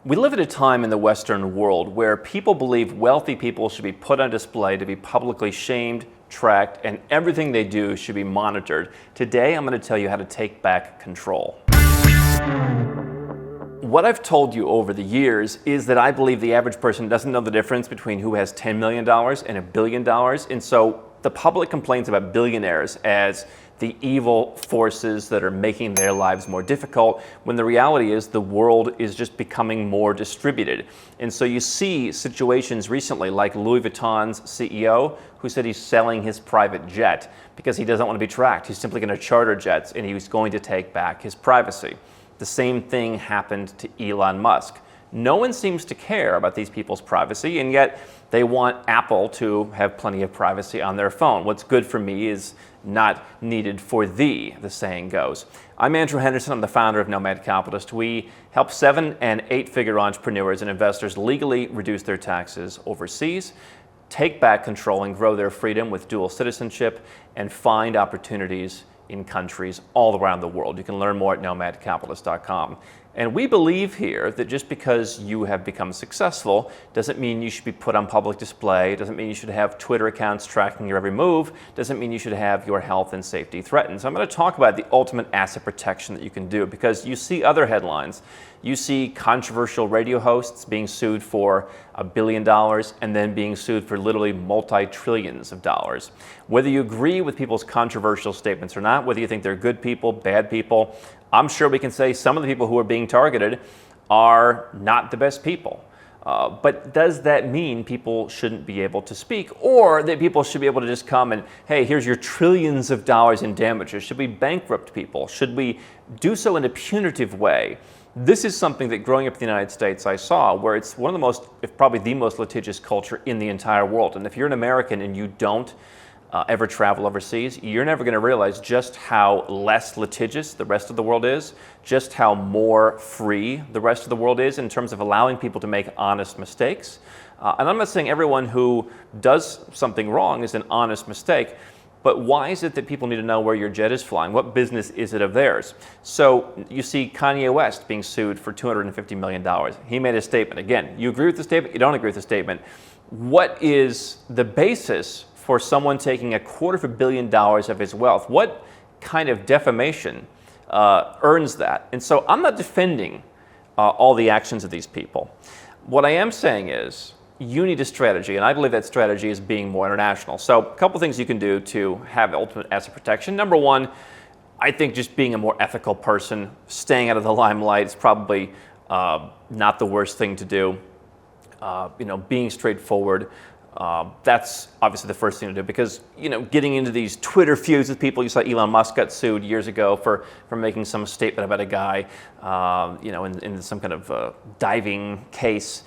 We live at a time in the Western world where people believe wealthy people should be put on display to be publicly shamed, tracked, and everything they do should be monitored. Today, I'm going to tell you how to take back control. What I've told you over the years is that I believe the average person doesn't know the difference between who has $10 million and $1 billion. And so the public complains about billionaires as the evil forces that are making their lives more difficult, when the reality is the world is just becoming more distributed. And so you see situations recently like Louis Vuitton's CEO who said he's selling his private jet because he doesn't want to be tracked. He's simply going to charter jets and he's going to take back his privacy. The same thing happened to Elon Musk. No one seems to care about these people's privacy, and yet they want Apple to have plenty of privacy on their phone. What's good for me is not needed for thee, the saying goes. I'm Mr Henderson. I'm the founder of Nomad Capitalist. We help 7- and 8-figure entrepreneurs and investors legally reduce their taxes overseas, take back control and grow their freedom with dual citizenship, and find opportunities in countries all around the world. You can learn more at nomadcapitalist.com. And we believe here that just because you have become successful doesn't mean you should be put on public display, doesn't mean you should have Twitter accounts tracking your every move, doesn't mean you should have your health and safety threatened. So I'm going to talk about the ultimate asset protection that you can do, because you see other headlines. You see controversial radio hosts being sued for $1 billion and then being sued for literally multi-trillions of dollars. Whether you agree with people's controversial statements or not, whether you think they're good people, bad people, I'm sure we can say some of the people who are being targeted are not the best people. But does that mean people shouldn't be able to speak, or that people should be able to just come and, hey, here's your trillions of dollars in damages? Should we bankrupt people? Should we do so in a punitive way? This is something that growing up in the United States I saw, where it's one of the most, if probably the most litigious culture in the entire world. And if you're an American and you don't ever travel overseas, you're never going to realize just how less litigious the rest of the world is, just how more free the rest of the world is in terms of allowing people to make honest mistakes. And I'm not saying everyone who does something wrong is an honest mistake, but why is it that people need to know where your jet is flying? What business is it of theirs? So you see Kanye West being sued for $250 million. He made a statement. Again, you agree with the statement, you don't agree with the statement. What is the basis for someone taking $250 million of his wealth? What kind of defamation earns that? And so I'm not defending all the actions of these people. What I am saying is you need a strategy, and I believe that strategy is being more international. So a couple things you can do to have ultimate asset protection. Number one, I think just being a more ethical person, staying out of the limelight is probably not the worst thing to do. Being straightforward. That's obviously the first thing to do, because getting into these Twitter feuds with people. You saw Elon Musk got sued years ago for making some statement about a guy, in some kind of diving case.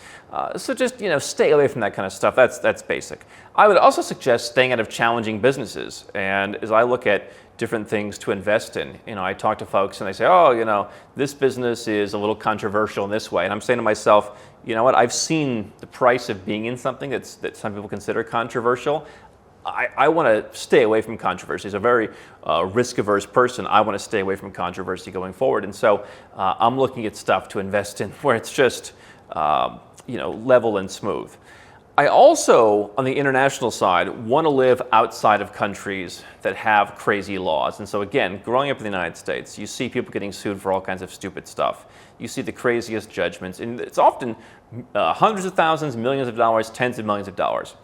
So just stay away from that kind of stuff. That's basic. I would also suggest staying out of challenging businesses. And as I look at different things to invest in, I talk to folks and they say, oh, this business is a little controversial in this way. And I'm saying to myself, you know what? I've seen the price of being in something that some people consider controversial. I want to stay away from controversy. As a very risk-averse person, I want to stay away from controversy going forward. And so I'm looking at stuff to invest in where it's just level and smooth. I also, on the international side, want to live outside of countries that have crazy laws. And so again, growing up in the United States, you see people getting sued for all kinds of stupid stuff. You see the craziest judgments, and it's often hundreds of thousands, millions of dollars, tens of millions of dollars.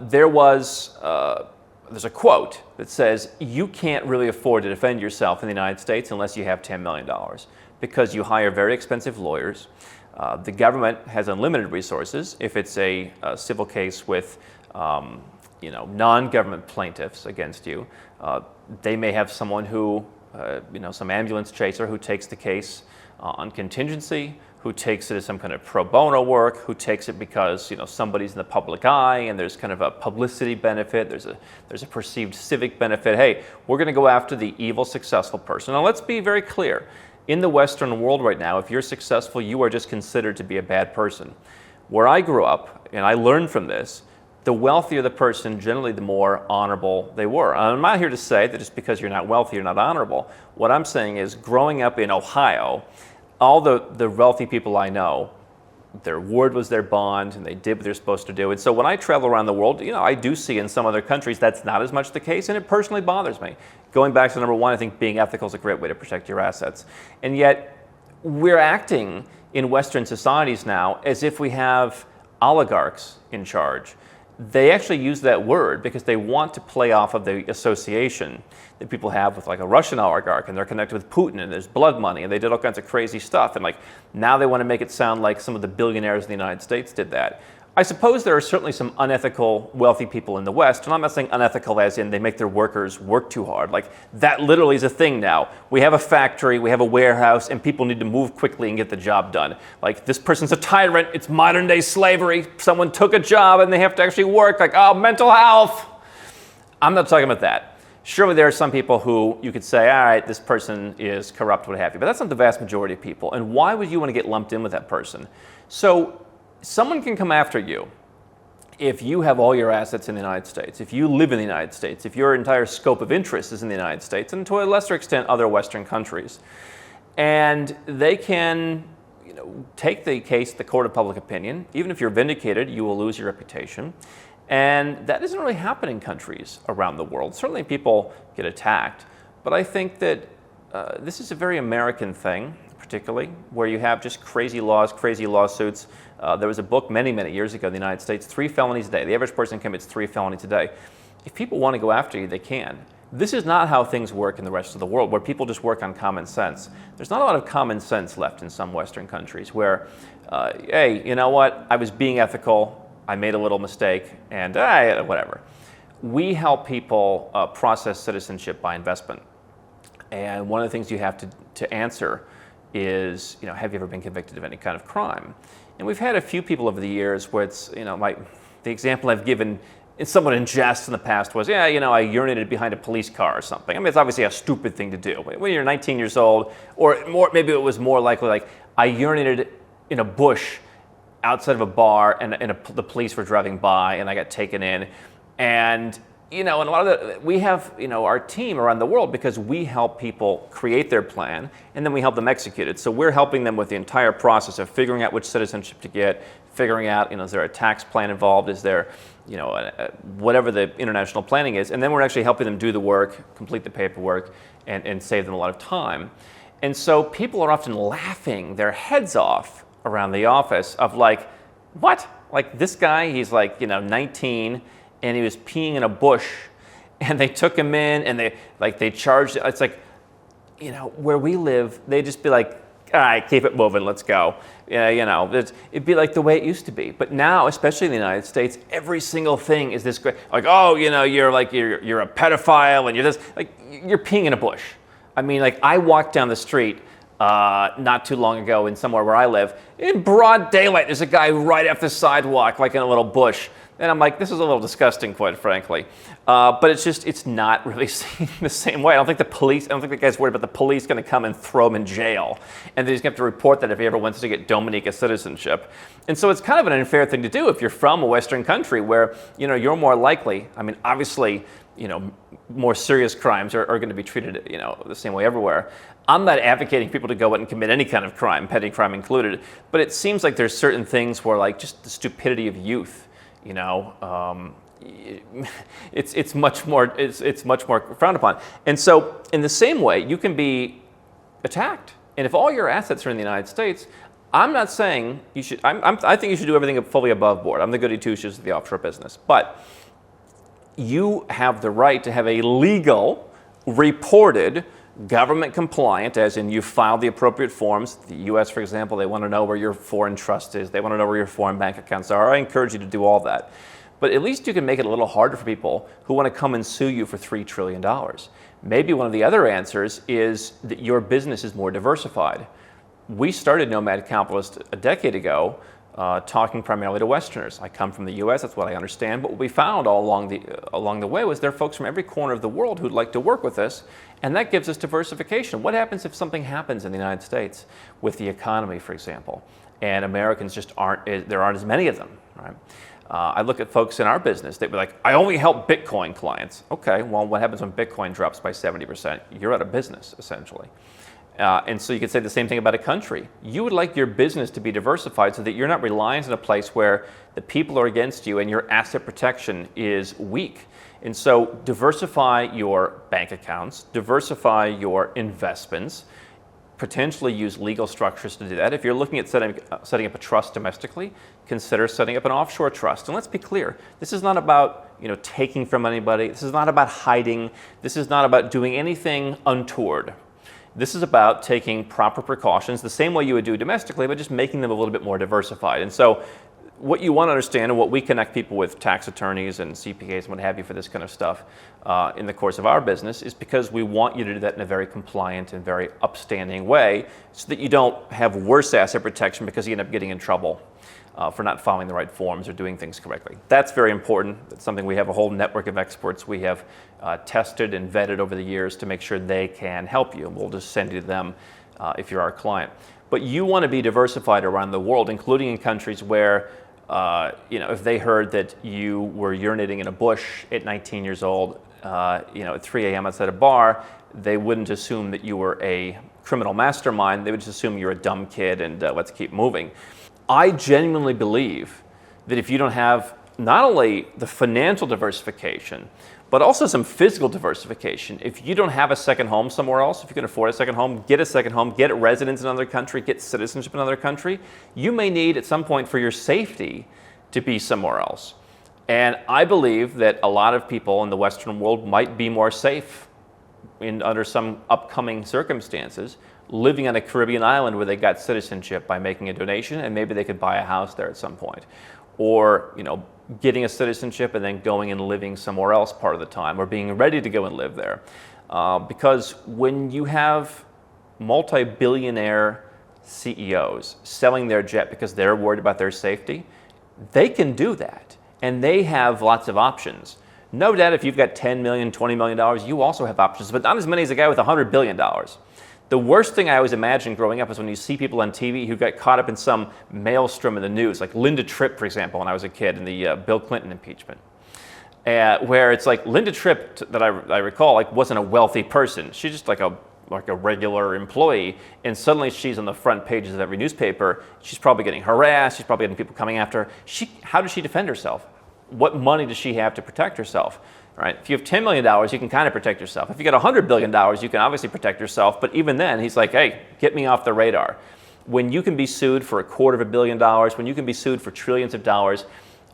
There's a quote that says, you can't really afford to defend yourself in the United States unless you have $10 million, because you hire very expensive lawyers. The government has unlimited resources. If it's a civil case with non-government plaintiffs against you, they may have someone who, some ambulance chaser who takes the case on contingency, who takes it as some kind of pro bono work, who takes it because somebody's in the public eye and there's kind of a publicity benefit, there's a perceived civic benefit. Hey, we're going to go after the evil successful person. Now let's be very clear. In the Western world right now, if you're successful, you are just considered to be a bad person. Where I grew up, and I learned from this, the wealthier the person, generally the more honorable they were. And I'm not here to say that just because you're not wealthy, you're not honorable. What I'm saying is, growing up in Ohio, all the wealthy people I know their word was their bond, and they did what they're supposed to do. And so when I travel around the world, I do see in some other countries that's not as much the case, and it personally bothers me. Going back to number one, I think being ethical is a great way to protect your assets. And yet, we're acting in Western societies now as if we have oligarchs in charge. They actually use that word because they want to play off of the association that people have with like a Russian oligarch, and they're connected with Putin, and there's blood money, and they did all kinds of crazy stuff. And like now they want to make it sound like some of the billionaires in the United States did that. I suppose there are certainly some unethical, wealthy people in the West, and I'm not saying unethical as in they make their workers work too hard. Like that literally is a thing now. We have a factory, we have a warehouse, and people need to move quickly and get the job done. Like this person's a tyrant, it's modern day slavery, someone took a job and they have to actually work, like, oh, mental health. I'm not talking about that. Surely there are some people who you could say, all right, this person is corrupt, what have you, but that's not the vast majority of people. And why would you want to get lumped in with that person? So someone can come after you if you have all your assets in the United States, if you live in the United States, if your entire scope of interest is in the United States, and to a lesser extent other Western countries. And they can take the case to the court of public opinion. Even if you're vindicated, you will lose your reputation. And that doesn't really happen in countries around the world. Certainly people get attacked, but I think that this is a very American thing, particularly, where you have just crazy laws, crazy lawsuits. There was a book many, many years ago in the United States, 3 felonies a day. The average person commits 3 felonies a day. If people want to go after you, they can. This is not how things work in the rest of the world, where people just work on common sense. There's not a lot of common sense left in some Western countries where, hey, you know what, I was being ethical, I made a little mistake, and whatever. We help people process citizenship by investment. And one of the things you have to answer is, have you ever been convicted of any kind of crime? And we've had a few people over the years where it's, the example I've given somewhat in jest in the past was, I urinated behind a police car or something. I mean, it's obviously a stupid thing to do. When you're 19 years old, or more, maybe it was more likely like I urinated in a bush outside of a bar, and the police were driving by, and I got taken in. And and a lot of we have our team around the world because we help people create their plan, and then we help them execute it. So we're helping them with the entire process of figuring out which citizenship to get, figuring out is there a tax plan involved, is there whatever the international planning is, and then we're actually helping them do the work, complete the paperwork, and save them a lot of time. And so people are often laughing their heads off around the office of like, what? Like this guy, he's like 19. And he was peeing in a bush, and they took him in, and they charged. It's like, where we live, they just be like, all right, keep it moving, let's go. It'd be like the way it used to be. But now, especially in the United States, every single thing is this great. Like, oh, you're a pedophile, and you're this. Like, you're peeing in a bush. I mean, like, I walked down the street not too long ago in somewhere where I live. In broad daylight, there's a guy right off the sidewalk, like in a little bush. And I'm like, this is a little disgusting, quite frankly. But it's not really seen the same way. I don't think the guy's worried about the police going to come and throw him in jail. And then he's going to have to report that if he ever wants to get Dominica citizenship. And so it's kind of an unfair thing to do if you're from a Western country where, you're more likely, I mean, obviously, more serious crimes are going to be treated, the same way everywhere. I'm not advocating people to go out and commit any kind of crime, petty crime included. But it seems like there's certain things where, like, just the stupidity of youth, it's much more frowned upon. And so in the same way, you can be attacked. And if all your assets are in the United States, I'm not saying you should. I think you should do everything fully above board. I'm the goody two shoes of the offshore business, but you have the right to have a legal, reported, government compliant, as in you filed the appropriate forms. The U.S., for example, they want to know where your foreign trust is. They want to know where your foreign bank accounts are. I encourage you to do all that. But at least you can make it a little harder for people who want to come and sue you for $3 trillion. Maybe one of the other answers is that your business is more diversified. We started Nomad Capitalist a decade ago talking primarily to Westerners. I come from the U.S., that's what I understand, but what we found all along the way was there are folks from every corner of the world who'd like to work with us, and that gives us diversification. What happens if something happens in the United States with the economy, for example, and Americans just there aren't as many of them, right? I look at folks in our business, they'd be like, I only help Bitcoin clients. Okay, well, what happens when Bitcoin drops by 70%? You're out of business, essentially. And so you could say the same thing about a country. You would like your business to be diversified so that you're not reliant on a place where the people are against you and your asset protection is weak. And so diversify your bank accounts, diversify your investments, potentially use legal structures to do that. If you're looking at setting up a trust domestically, consider setting up an offshore trust. And let's be clear, this is not about taking from anybody. This is not about hiding. This is not about doing anything untoward. This is about taking proper precautions the same way you would do domestically, but just making them a little bit more diversified. And so what you want to understand, and what we connect people with tax attorneys and CPAs and what have you for this kind of stuff in the course of our business, is because we want you to do that in a very compliant and very upstanding way so that you don't have worse asset protection because you end up getting in trouble for not following the right forms or doing things correctly. That's very important. It's something we have a whole network of experts we have tested and vetted over the years to make sure they can help you. We'll just send you to them if you're our client. But you want to be diversified around the world, including in countries where if they heard that you were urinating in a bush at 19 years old, at 3 a.m. outside a bar, they wouldn't assume that you were a criminal mastermind. They would just assume you're a dumb kid and let's keep moving. I genuinely believe that if you don't have not only the financial diversification, but also some physical diversification, if you don't have a second home somewhere else, if you can afford a second home, get a second home, get residence in another country, get citizenship in another country, you may need at some point for your safety to be somewhere else. And I believe that a lot of people in the Western world might be more safe under some upcoming circumstances living on a Caribbean island where they got citizenship by making a donation, and maybe they could buy a house there at some point. Or, getting a citizenship and then going and living somewhere else part of the time, or being ready to go and live there. Because when you have multi-billionaire CEOs selling their jet because they're worried about their safety, they can do that. And they have lots of options. No doubt if you've got $10 million, $20 million, you also have options, but not as many as a guy with $100 billion. The worst thing I always imagined growing up is when you see people on TV who got caught up in some maelstrom in the news, like Linda Tripp, for example, when I was a kid in the Bill Clinton impeachment, where it's like Linda Tripp, that I recall, wasn't a wealthy person. She's just like a regular employee, and suddenly she's on the front pages of every newspaper. She's probably getting harassed. She's probably getting people coming after her. How does she defend herself? What money does she have to protect herself? Right? If you have $10 million, you can kind of protect yourself. If you got $100 billion, you can obviously protect yourself. But even then, he's like, hey, get me off the radar. When you can be sued for $250 million, when you can be sued for trillions of dollars,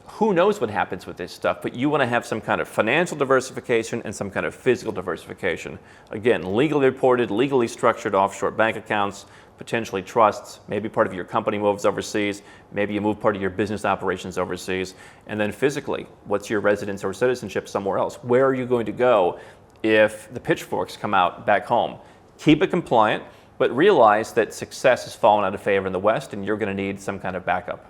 who knows what happens with this stuff? But you want to have some kind of financial diversification and some kind of physical diversification. Again, legally reported, legally structured offshore bank accounts, potentially trusts, maybe part of your company moves overseas, maybe you move part of your business operations overseas, and then physically, what's your residence or citizenship somewhere else? Where are you going to go if the pitchforks come out back home? Keep it compliant, but realize that success has fallen out of favor in the West and you're going to need some kind of backup.